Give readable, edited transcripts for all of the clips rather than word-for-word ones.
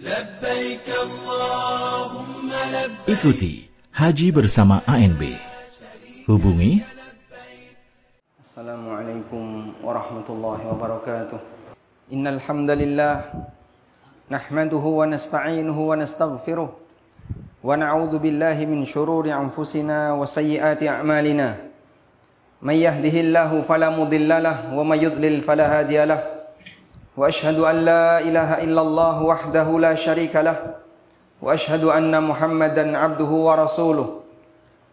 Labbaik Allahumma labbaik. Ikuti Haji bersama ANB. Hubungi Assalamualaikum warahmatullahi wabarakatuh. Innal hamdalillah nahmaduhu wa nasta'inuhu wa nastaghfiruh wa na'udzu billahi min shururi anfusina wa sayyiati a'malina. May yahdihillahu fala mudilla lahu wa may yudlil fala hadiya lahu. Wa ashhadu an la ilaha illallah wahdahu la syarika lahu wa ashhadu anna Muhammadan abduhu wa rasuluh.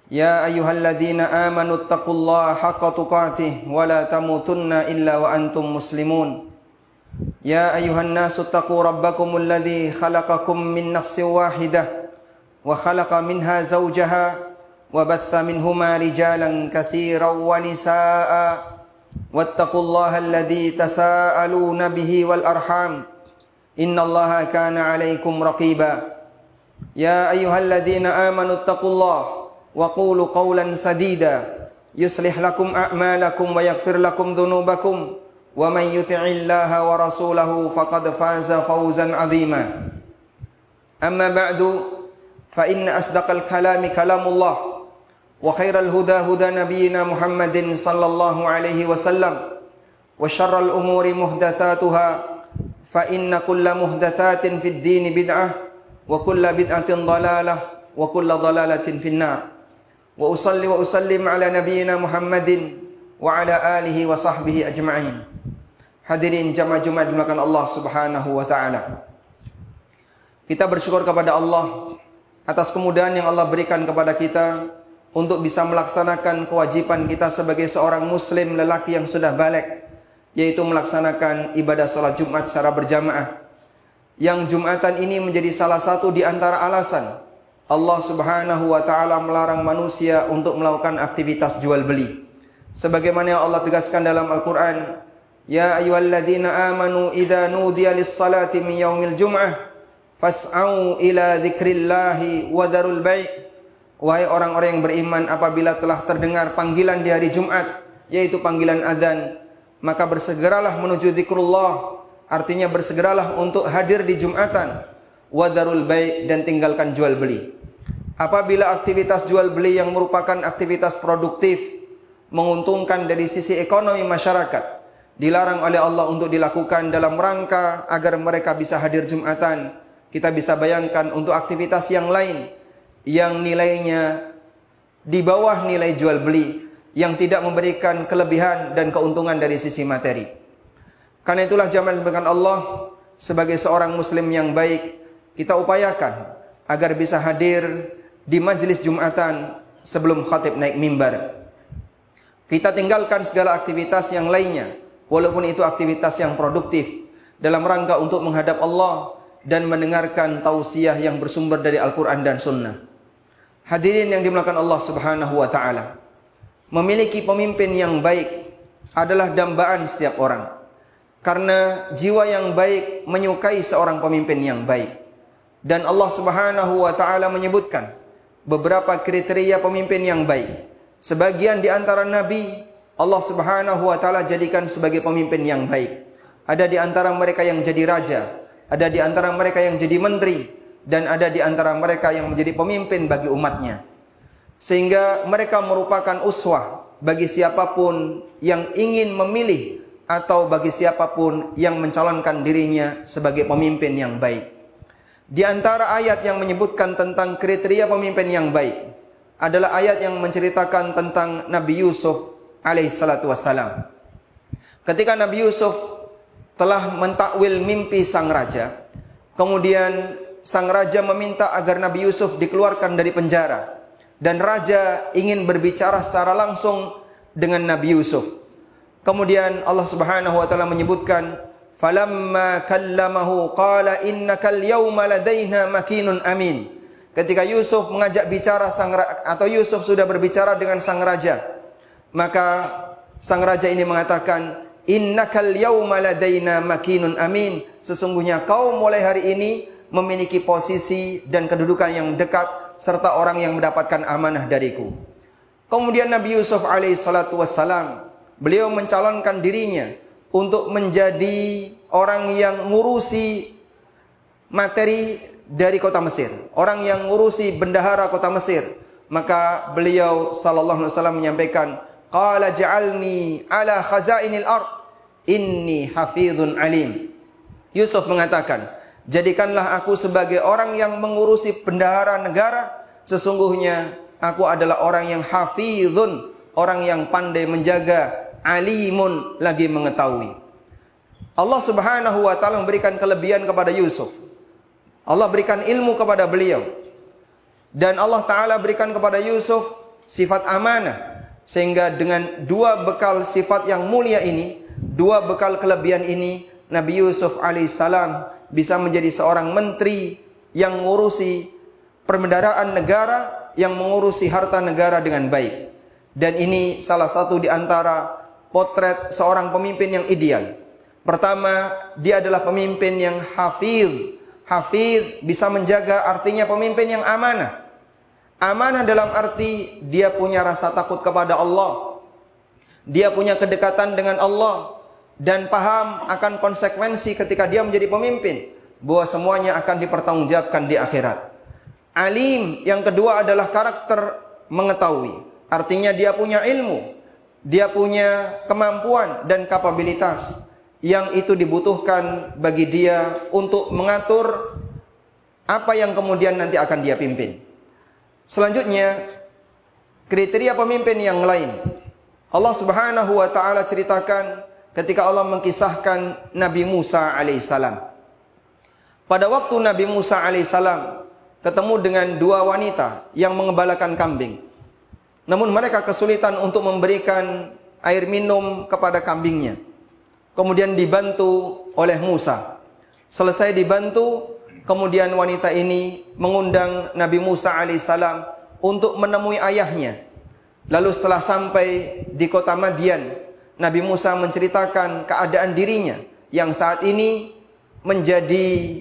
Ya ayyuhalladzina amanu taqullaha haqqa tuqatih wa la tamutunna illa wa antum muslimun. Ya ayyuhan nasu taqu rabbakumul ladzi khalaqakum min nafsin wahidah wa khalaqa minha zawjaha wa batha minhuma rijalan katsiran wa nisaa'a wattaqullaha alladzi tasaaluna bihi wal arham innallaha kana 'alaikum raqiba. Ya ayyuhalladzina amanu taqullaha wa qulu qawlan sadida yuslih lakum a'malakum wa yaghfir lakum dhunubakum wa man yuti'illaha wa rasulahu faqad faza fawzan 'azima. Amma ba'du fa inna asdaqal kalami kalamullah wa khairal huda huda nabiyyina Muhammadin sallallahu alaihi wasallam wa syarral umuri muhdatsatuha fa inna kulla muhdatsatin fid din bid'ah wa kulla bid'atin dhalalah wa kulla dhalalatin finnar. Wa usalli wa usallim ala nabiyyina Muhammadin wa ala alihi wa sahbihi ajma'in. Hadirin jamaah Jumat dimuliakan Allah Subhanahu wa taala. Kita bersyukur kepada Allah atas kemudahan yang Allah berikan kepada kita untuk bisa melaksanakan kewajiban kita sebagai seorang muslim lelaki yang sudah baligh, yaitu melaksanakan ibadah salat Jumat secara berjamaah. Yang Jumatan ini menjadi salah satu di antara alasan Allah Subhanahu wa taala melarang manusia untuk melakukan aktivitas jual beli. Sebagaimana yang Allah tegaskan dalam Al-Qur'an, ya ayyuhalladzina amanu idza nudiya lis-salati min yaumil jum'ah fas'au ila dzikrillahi wa dzarul bai'. Wahai orang-orang yang beriman, apabila telah terdengar panggilan di hari Jumat, yaitu panggilan adzan, maka bersegeralah menuju zikrullah, artinya bersegeralah untuk hadir di Jumatan, wa dzarul bai', dan tinggalkan jual beli. Apabila aktivitas jual beli yang merupakan aktivitas produktif, menguntungkan dari sisi ekonomi masyarakat, dilarang oleh Allah untuk dilakukan dalam rangka agar mereka bisa hadir Jumatan, kita bisa bayangkan untuk aktivitas yang lain yang nilainya di bawah nilai jual beli, yang tidak memberikan kelebihan dan keuntungan dari sisi materi. Karena itulah jamaah dengan Allah, sebagai seorang muslim yang baik, kita upayakan agar bisa hadir di majelis Jumatan sebelum khatib naik mimbar. Kita tinggalkan segala aktivitas yang lainnya, walaupun itu aktivitas yang produktif, dalam rangka untuk menghadap Allah dan mendengarkan tausiah yang bersumber dari Al-Quran dan Sunnah. Hadirin yang dimuliakan Allah Subhanahu wa taala, memiliki pemimpin yang baik adalah dambaan setiap orang. Karena jiwa yang baik menyukai seorang pemimpin yang baik. Dan Allah Subhanahu wa taala menyebutkan beberapa kriteria pemimpin yang baik. Sebagian di antara nabi Allah Subhanahu wa taala jadikan sebagai pemimpin yang baik. Ada di antara mereka yang jadi raja, ada di antara mereka yang jadi menteri, dan ada di antara mereka yang menjadi pemimpin bagi umatnya. Sehingga mereka merupakan uswah bagi siapapun yang ingin memilih atau bagi siapapun yang mencalonkan dirinya sebagai pemimpin yang baik. Di antara ayat yang menyebutkan tentang kriteria pemimpin yang baik adalah ayat yang menceritakan tentang Nabi Yusuf alaihissalatu wassalam. Ketika Nabi Yusuf telah mentakwil mimpi sang raja, kemudian sang raja meminta agar Nabi Yusuf dikeluarkan dari penjara, dan raja ingin berbicara secara langsung dengan Nabi Yusuf. Kemudian Allah Subhanahu wa taala menyebutkan, falamma kallamahu qala innakal yawma ladaina makinun amin. Ketika Yusuf mengajak bicara Yusuf sudah berbicara dengan sang raja, maka sang raja ini mengatakan, innakal yawma ladaina makinun amin. Sesungguhnya kau mulai hari ini memiliki posisi dan kedudukan yang dekat serta orang yang mendapatkan amanah dariku. Kemudian Nabi Yusuf alaihissalatu wassalam, beliau mencalonkan dirinya untuk menjadi orang yang ngurusi materi dari kota Mesir, orang yang ngurusi bendahara kota Mesir. Maka beliau sallallahu alaihi wasallam menyampaikan, qala ja'alni ala khazainil ard inni hafizun alim. Yusuf mengatakan, jadikanlah aku sebagai orang yang mengurusi bendahara negara, sesungguhnya aku adalah orang yang hafizun, orang yang pandai menjaga, alimun, lagi mengetahui. Allah Subhanahu wa taala memberikan kelebihan kepada Yusuf. Allah berikan ilmu kepada beliau. Dan Allah Ta'ala berikan kepada Yusuf sifat amanah. Sehingga dengan dua bekal sifat yang mulia ini, dua bekal kelebihan ini, Nabi Yusuf alaihissalam bisa menjadi seorang menteri yang mengurusi perbendaharaan negara, yang mengurusi harta negara dengan baik. Dan ini salah satu di antara potret seorang pemimpin yang ideal. Pertama, dia adalah pemimpin yang hafiz. Hafiz bisa menjaga, artinya pemimpin yang amanah. Amanah dalam arti dia punya rasa takut kepada Allah, dia punya kedekatan dengan Allah, dan paham akan konsekuensi ketika dia menjadi pemimpin, bahwa semuanya akan dipertanggungjawabkan di akhirat. Alim yang kedua adalah karakter mengetahui, artinya dia punya ilmu, dia punya kemampuan dan kapabilitas yang itu dibutuhkan bagi dia untuk mengatur apa yang kemudian nanti akan dia pimpin. Selanjutnya, kriteria pemimpin yang lain. Allah Subhanahu wa taala ceritakan ketika Allah mengkisahkan Nabi Musa alaihissalam. Pada waktu Nabi Musa alaihissalam ketemu dengan dua wanita yang mengembalakan kambing. Namun mereka kesulitan untuk memberikan air minum kepada kambingnya. Kemudian dibantu oleh Musa. Selesai dibantu, kemudian wanita ini mengundang Nabi Musa alaihissalam untuk menemui ayahnya. Lalu setelah sampai di kota Madian, Nabi Musa menceritakan keadaan dirinya yang saat ini menjadi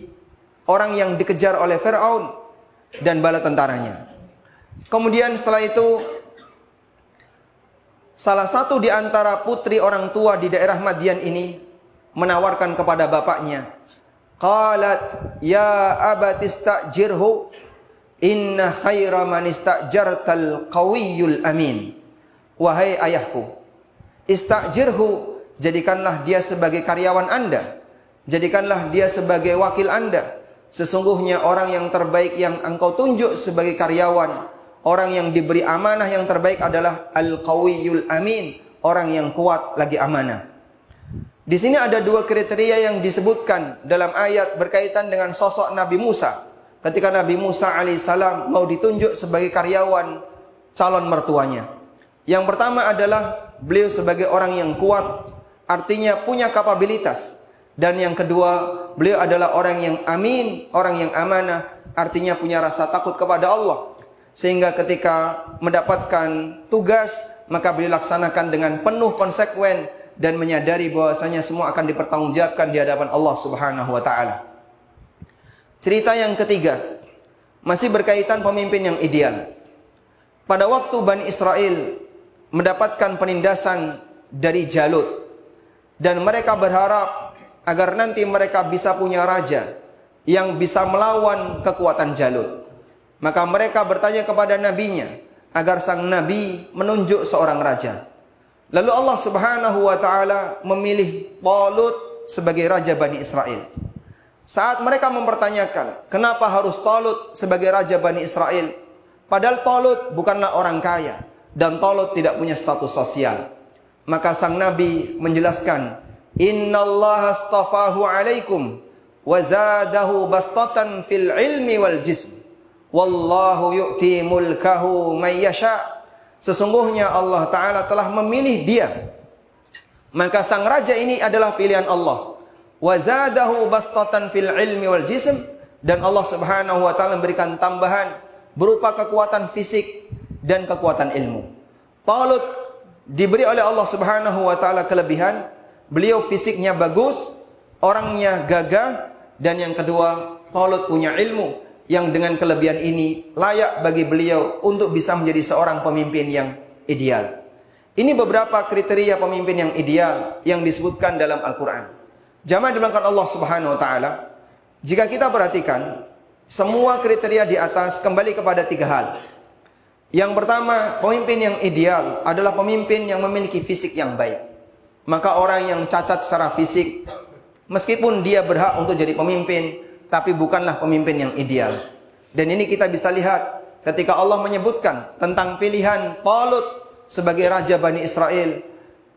orang yang dikejar oleh Fir'aun dan bala tentaranya. Kemudian setelah itu, salah satu di antara putri orang tua di daerah Madian ini menawarkan kepada bapaknya, qalat ya abati istajirhu inna khaira man istajartal qawiyul amin. Wahai ayahku, istajirhu, jadikanlah dia sebagai karyawan Anda, jadikanlah dia sebagai wakil Anda. Sesungguhnya orang yang terbaik yang engkau tunjuk sebagai karyawan, orang yang diberi amanah yang terbaik adalah al-qawiyul amin, orang yang kuat lagi amanah. Di sini ada dua kriteria yang disebutkan dalam ayat berkaitan dengan sosok Nabi Musa. Ketika Nabi Musa alaihissalam mau ditunjuk sebagai karyawan calon mertuanya. Yang pertama adalah beliau sebagai orang yang kuat, artinya punya kapabilitas. Dan yang kedua, beliau adalah orang yang amin, orang yang amanah, artinya punya rasa takut kepada Allah. Sehingga ketika mendapatkan tugas, maka beliau laksanakan dengan penuh konsekuen dan menyadari bahwasanya semua akan dipertanggungjawabkan di hadapan Allah Subhanahu wa taala. Cerita yang ketiga masih berkaitan pemimpin yang ideal. Pada waktu Bani Israel mendapatkan penindasan dari Jalut dan mereka berharap agar nanti mereka bisa punya raja yang bisa melawan kekuatan Jalut. Maka mereka bertanya kepada nabinya agar sang nabi menunjuk seorang raja. Lalu Allah Subhanahu wa taala memilih Talut sebagai raja Bani Israel. Saat mereka mempertanyakan, kenapa harus Talut sebagai raja Bani Israel? Padahal Talut bukanlah orang kaya dan Talut tidak punya status sosial. Maka sang nabi menjelaskan, "Innallaha astafahu 'alaikum wa zadahu bastatan fil ilmi wal jism. Wallahu yu'ti mulkahu may yasha." Sesungguhnya Allah Ta'ala telah memilih dia. Maka sang raja ini adalah pilihan Allah. Wa zadahu bastatan fil ilmi wal jism. Dan Allah Subhanahu wa Ta'ala memberikan tambahan berupa kekuatan fisik dan kekuatan ilmu. Talut diberi oleh Allah Subhanahu wa Ta'ala kelebihan. Beliau fisiknya bagus, orangnya gagah, dan yang kedua, Talut punya ilmu yang dengan kelebihan ini layak bagi beliau untuk bisa menjadi seorang pemimpin yang ideal. Ini beberapa kriteria pemimpin yang ideal yang disebutkan dalam Al-Quran. Jamaah dimulakan Allah Subhanahu wa Ta'ala, Jika kita perhatikan, semua kriteria di atas kembali kepada 3 hal. Yang pertama, pemimpin yang ideal adalah pemimpin yang memiliki fisik yang baik. Maka orang yang cacat secara fisik, meskipun dia berhak untuk jadi pemimpin, tapi bukanlah pemimpin yang ideal. Dan ini kita bisa lihat ketika Allah menyebutkan tentang pilihan Talut sebagai raja Bani Israel.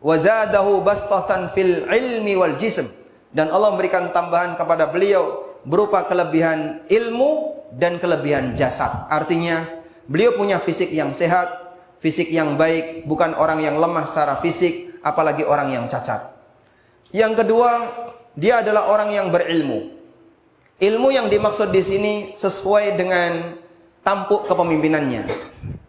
Wazadahu bastatan fil ilmi wal jism. Dan Allah memberikan tambahan kepada beliau berupa kelebihan ilmu dan kelebihan jasad. Artinya, beliau punya fisik yang sehat, fisik yang baik, bukan orang yang lemah secara fisik, apalagi orang yang cacat. Yang kedua, dia adalah orang yang berilmu. Ilmu yang dimaksud di sini sesuai dengan tampuk kepemimpinannya.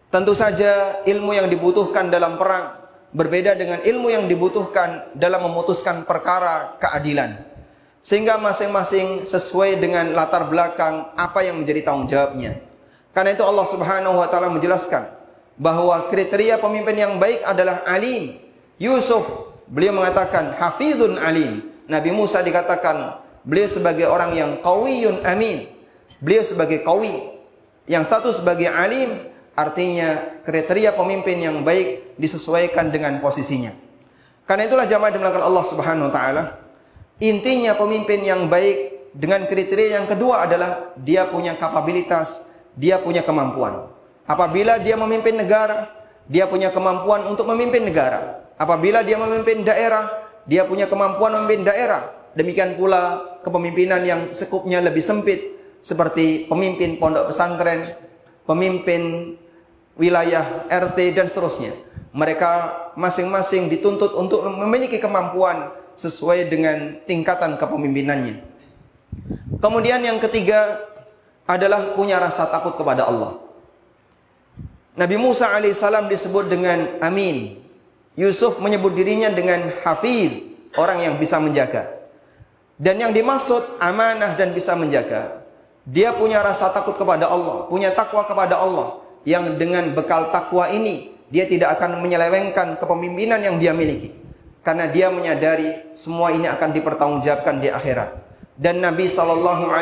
Tentu saja ilmu yang dibutuhkan dalam perang berbeda dengan ilmu yang dibutuhkan dalam memutuskan perkara keadilan. Sehingga masing-masing sesuai dengan latar belakang apa yang menjadi tanggung jawabnya. Karena itu Allah Subhanahu wa taala menjelaskan bahwa kriteria pemimpin yang baik adalah alim. Yusuf, beliau mengatakan hafizun alim. Nabi Musa dikatakan beliau sebagai orang yang qawiyun amin. Beliau sebagai qawi. Yang satu sebagai alim, artinya kriteria pemimpin yang baik disesuaikan dengan posisinya. Karena itulah jamaah dimulakan Allah Subhanahu wa taala, intinya pemimpin yang baik dengan kriteria yang kedua adalah dia punya kapabilitas, dia punya kemampuan. Apabila dia memimpin negara, dia punya kemampuan untuk memimpin negara. Apabila dia memimpin daerah, dia punya kemampuan memimpin daerah. Demikian pula kepemimpinan yang sekupnya lebih sempit, seperti pemimpin pondok pesantren, pemimpin wilayah RT dan seterusnya. Mereka masing-masing dituntut untuk memiliki kemampuan sesuai dengan tingkatan kepemimpinannya. Kemudian yang ketiga adalah punya rasa takut kepada Allah. Nabi Musa alaihissalam disebut dengan amin. Yusuf menyebut dirinya dengan hafiz, orang yang bisa menjaga. Dan yang dimaksud amanah dan bisa menjaga, dia punya rasa takut kepada Allah, punya takwa kepada Allah, yang dengan bekal takwa ini dia tidak akan menyelewengkan kepemimpinan yang dia miliki, karena dia menyadari semua ini akan dipertanggungjawabkan di akhirat. Dan Nabi SAW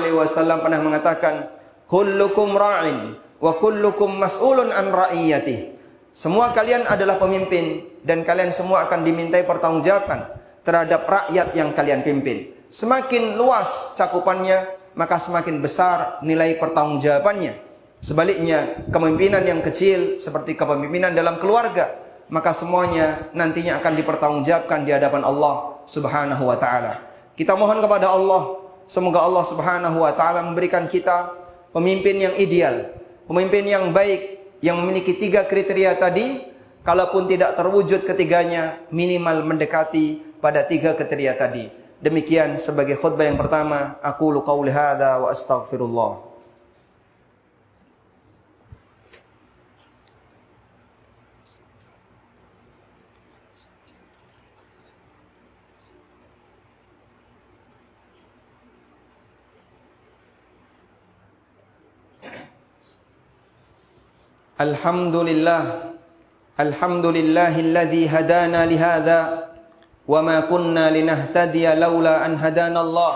pernah mengatakan, kullukum ra'in wa kullukum mas'ulun an ra'iyatih. Semua kalian adalah pemimpin dan kalian semua akan dimintai pertanggungjawaban terhadap rakyat yang kalian pimpin. Semakin luas cakupannya, maka semakin besar nilai pertanggungjawabannya. Sebaliknya, kepemimpinan yang kecil seperti kepemimpinan dalam keluarga, maka semuanya nantinya akan dipertanggungjawabkan di hadapan Allah Subhanahu wa taala. Kita mohon kepada Allah, semoga Allah Subhanahu wa taala memberikan kita pemimpin yang ideal, pemimpin yang baik, yang memiliki 3 kriteria tadi. Kalaupun tidak terwujud ketiganya, minimal mendekati pada 3 kriteria tadi. Demikian sebagai khutbah yang pertama. Aqulu qauli hadza wa astaghfirullah. Alhamdulillahilladzi hadana lihadza وما كنا لنهتدي لولا أن هدانا الله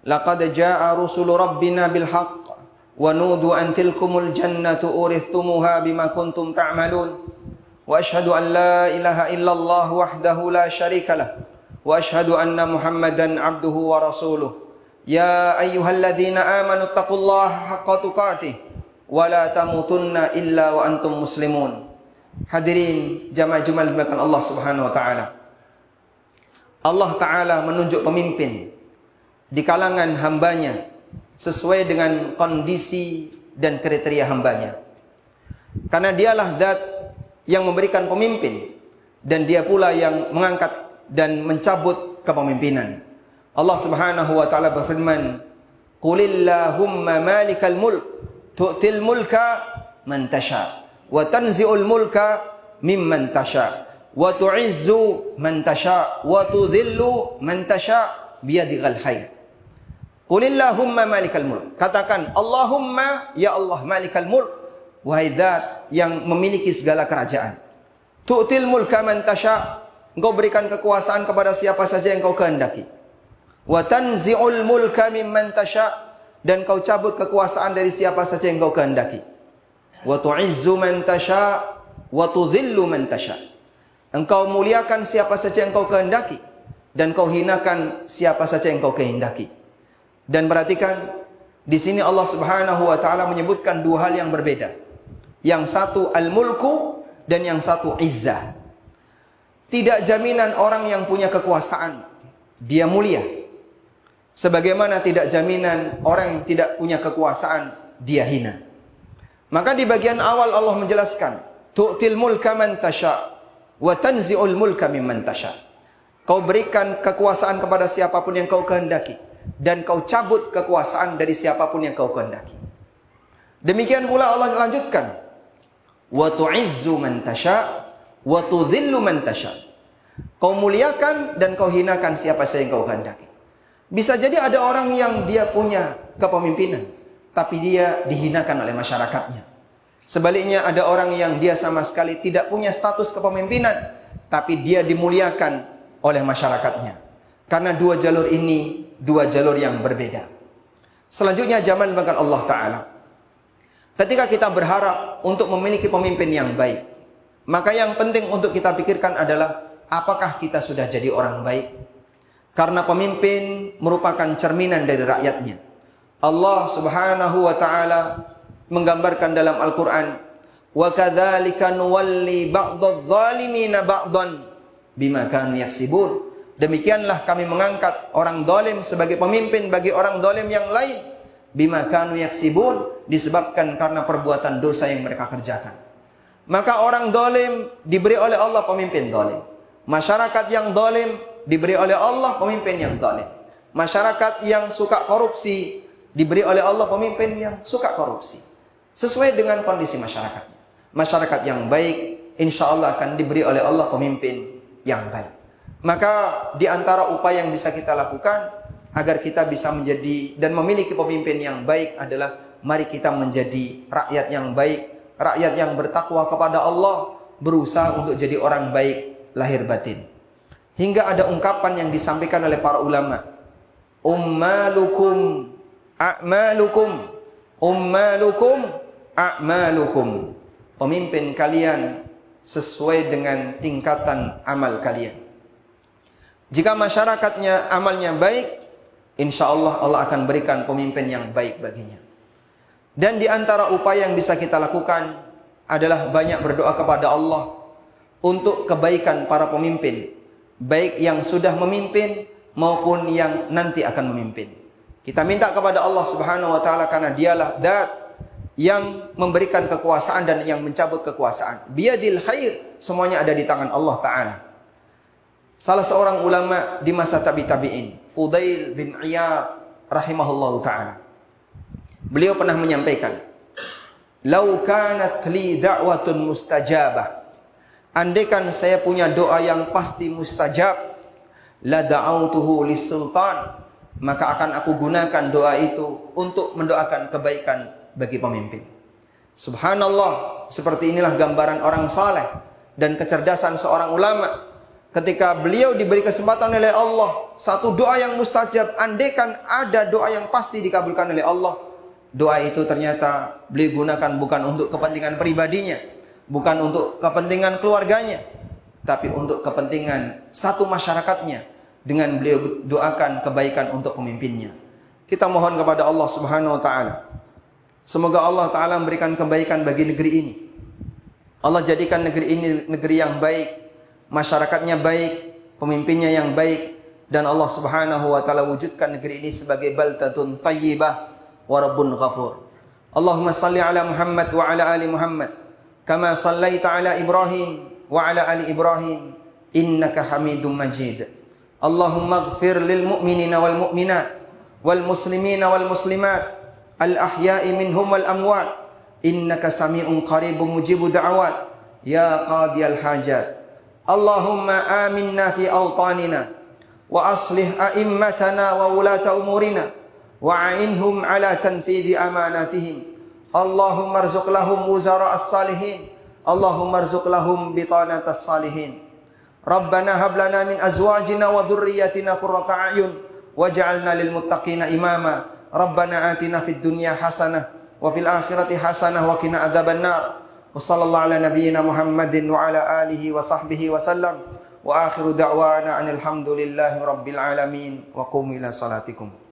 لقد جاء رسل ربنا بالحق ونودوا أن تلكم الجنة أورثتموها بما كنتم تعملون وأشهد أن لا إله إلا الله وحده لا شريك له وأشهد أن محمدا عبده ورسوله يا أيها الذين آمنوا اتقوا الله حق تقاته ولا تموتن إلا وأنتم مسلمون. Hadirin jamaah Jumat dimuliakan Allah Subhanahu wa taala. Allah Ta'ala menunjuk pemimpin di kalangan hambanya sesuai dengan kondisi dan kriteria hambanya. Karena dialah zat yang memberikan pemimpin, dan dia pula yang mengangkat dan mencabut kepemimpinan. Allah Subhanahu wa Ta'ala berfirman, Qulillahumma malikal mulk tu'til mulka man tasha wa tanzi'ul mulka mimman tasha wa tu'izzu man tasha wa tudhillu man tasha biyadikal khair. Qulillahumma malikal mulk. Katakan, Allahumma, ya Allah malikal mulk, wahai zat yang memiliki segala kerajaan. Tu'til mulka man tasha, engkau berikan kekuasaan kepada siapa saja yang kau kehendaki. wa tanzi'ul mulka mimman tasha', dan kau cabut kekuasaan dari siapa saja yang kau kehendaki. Wa tu'izzu man tasha' wa tudhillu man tasha'. Engkau muliakan siapa saja yang kau kehendaki dan kau hinakan siapa saja yang kau kehendaki. Dan perhatikan di sini Allah Subhanahu wa taala menyebutkan dua hal yang berbeda. Yang satu al-mulku dan yang satu izzah. Tidak jaminan orang yang punya kekuasaan dia mulia. Sebagaimana tidak jaminan orang yang tidak punya kekuasaan dia hina. Maka di bagian awal Allah menjelaskan, tu'til mulka man tasha' wa tanzi'ul mulka mimman tasha'. Kau berikan kekuasaan kepada siapapun yang kau kehendaki dan kau cabut kekuasaan dari siapapun yang kau kehendaki. Demikian pula Allah lanjutkan, wa tu'izzu man tasha' wa tudhillu man tasha'. Kau muliakan dan kau hinakan siapa saja yang kau kehendaki. Bisa jadi ada orang yang dia punya kepemimpinan, tapi dia dihinakan oleh masyarakatnya. Sebaliknya ada orang yang dia sama sekali tidak punya status kepemimpinan, tapi dia dimuliakan oleh masyarakatnya. Karena dua jalur ini, dua jalur yang berbeda. Selanjutnya zaman bahkan Allah Ta'ala. Ketika kita berharap untuk memiliki pemimpin yang baik, maka yang penting untuk kita pikirkan adalah apakah kita sudah jadi orang baik? Karena pemimpin merupakan cerminan dari rakyatnya. Allah Subhanahu wa taala menggambarkan dalam Al-Qur'an, "Wa kadzalika nuwalli ba'dadh dhalimina ba'dan bima kanu yaksibun." Demikianlah kami mengangkat orang zalim sebagai pemimpin bagi orang zalim yang lain, bima kanu yaksibun, disebabkan karena perbuatan dosa yang mereka kerjakan. Maka orang zalim diberi oleh Allah pemimpin zalim. Masyarakat yang zalim diberi oleh Allah pemimpin yang zalim. Masyarakat yang suka korupsi diberi oleh Allah pemimpin yang suka korupsi. Sesuai dengan kondisi masyarakatnya. Masyarakat yang baik insya Allah akan diberi oleh Allah pemimpin yang baik. Maka di antara upaya yang bisa kita lakukan agar kita bisa menjadi dan memiliki pemimpin yang baik adalah mari kita menjadi rakyat yang baik, rakyat yang bertakwa kepada Allah, berusaha untuk jadi orang baik lahir batin. Hingga ada ungkapan yang disampaikan oleh para ulama, ummalukum a'malukum, ummalukum a'malukum. Pemimpin kalian sesuai dengan tingkatan amal kalian. Jika masyarakatnya amalnya baik, insya Allah Allah akan berikan pemimpin yang baik baginya. Dan di antara upaya yang bisa kita lakukan adalah banyak berdoa kepada Allah untuk kebaikan para pemimpin, baik yang sudah memimpin maupun yang nanti akan memimpin. Kita minta kepada Allah Subhanahu wa taala karena dialah zat yang memberikan kekuasaan dan yang mencabut kekuasaan. Biyadil khair, semuanya ada di tangan Allah Ta'ala. Salah seorang ulama di masa tabi'in, Fudail bin Iyad rahimahullahu ta'ala. Beliau pernah menyampaikan, "Lau kanat li da'watun mustajabah." Andaikan saya punya doa yang pasti mustajab, la da'autuhu lis-sultan, maka akan aku gunakan doa itu untuk mendoakan kebaikan bagi pemimpin. Subhanallah, seperti inilah gambaran orang saleh dan kecerdasan seorang ulama. Ketika beliau diberi kesempatan oleh Allah, satu doa yang mustajab, andaikan ada doa yang pasti dikabulkan oleh Allah, doa itu ternyata beliau gunakan bukan untuk kepentingan pribadinya, bukan untuk kepentingan keluarganya, tapi untuk kepentingan satu masyarakatnya, dengan beliau doakan kebaikan untuk pemimpinnya. Kita mohon kepada Allah Subhanahu wa taala, semoga Allah Ta'ala memberikan kebaikan bagi negeri ini. Allah jadikan negeri ini negeri yang baik, masyarakatnya baik, pemimpinnya yang baik, dan Allah Subhanahu wa taala wujudkan negeri ini sebagai baldatun thayyibah wa rabbun ghafur. Allahumma salli ala Muhammad wa ala ali Muhammad kama sallaita ala Ibrahim wa ala ali Ibrahim innaka Hamidum Majid. Allahumma ighfir lil mu'minina wal mu'minat wal muslimina wal muslimat al ahya'i minhum wal amwat innaka sami'un qaribun mujibud da'awat ya qadiyal hajat. Allahumma aminna fi awtanina wa aslih a'immatana wa wulata umurina wa a'inhum ala tanfidhi amanatihim. Allahumma arzuq lahum wuzara as-salihin. Allahumma arzuq lahum bitanatas salihin. Rabbana hab lana min azwajina wa dhurriyyatina qurrata a'yun waj'alna lil muttaqina imama. Rabbana atina fid dunya hasanah wa fil akhirati hasanah wa qina adzabannar. Wa sallallahu ala nabiyyina Muhammadin wa ala alihi wa sahbihi wa sallam. Wa akhiru da'wana anil hamdulillahi rabbil alamin wa qumu ila salatikum.